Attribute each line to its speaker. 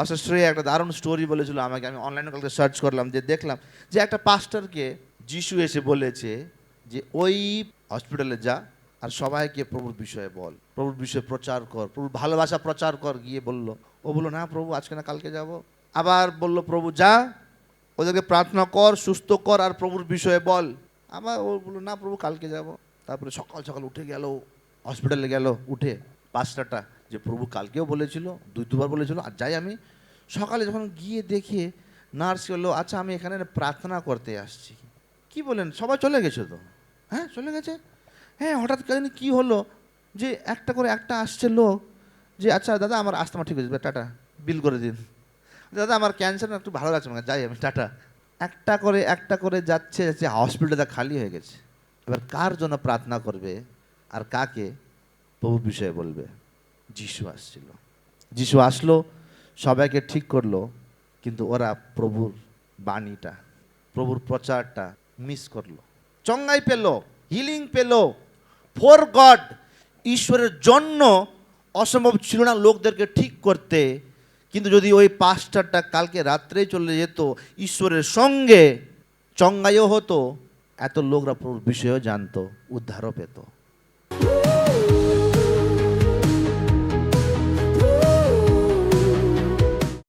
Speaker 1: পাস্টার শ্রেয়া একটা দারুণ স্টোরি বলেছিল আমাকে, আমি অনলাইনে কালকে সার্চ করলাম, যে দেখলাম যে একটা পাস্টারকে যিশু এসে বলেছে যে ওই হসপিটালে যা আর সবাইকে প্রভুর বিষয়ে বল, প্রভুর বিষয়ে প্রচার কর, প্রভুর ভালোবাসা প্রচার কর। গিয়ে বলল, ও বললো না প্রভু আজকে না কালকে যাব। আবার বলল প্রভু যা, ওদেরকে প্রার্থনা কর, সুস্থ কর আর প্রভুর বিষয়ে বল। আবার ও বললো না প্রভু কালকে যাব। তারপরে সকাল সকাল উঠে গেল, হসপিটালে গেল, উঠে পাঁচটাটা, যে প্রভু কালকেও বলেছিল, দুবার বলেছিল, আর যাই আমি। সকালে যখন গিয়ে দেখে নার্স বললো আচ্ছা আমি এখানে প্রার্থনা করতে আসছি। কি বলেন, সবাই চলে গেছে তো? হ্যাঁ চলে গেছে। হ্যাঁ হঠাৎ কেন কি হলো যে একটা করে একটা আসছে লোক, যে আচ্ছা দাদা আমার আস্তমা ঠিক হয়ে যাবে, টাটা, বিল করে দিন। দাদা আমার ক্যান্সার একটু ভালো লাগছে না, যাই আমি, টাটা। একটা করে যাচ্ছে যাচ্ছে, হসপিটালটা খালি হয়ে গেছে। এবার কার জন্য প্রার্থনা করবে আর কাকে প্রভুর বিষয়ে বলবে? যিশু আসছিল, যিশু আসলো, সবাইকে ঠিক করলো, কিন্তু ওরা প্রভুর বাণীটা, প্রভুর প্রচারটা মিস করলো। চঙ্গাই পেল, হিলিং পেল, ফর গড, ঈশ্বরের জন্য অসম্ভব ছিল না লোকদেরকে ঠিক করতে। কিন্তু যদি ওই পাস্টারটা কালকে রাত্রেই চলে যেত ঈশ্বরের সঙ্গে, চঙ্গাইও হতো, এত লোকরা প্রভুর বিষয়েও জানতো, উদ্ধারও পেত।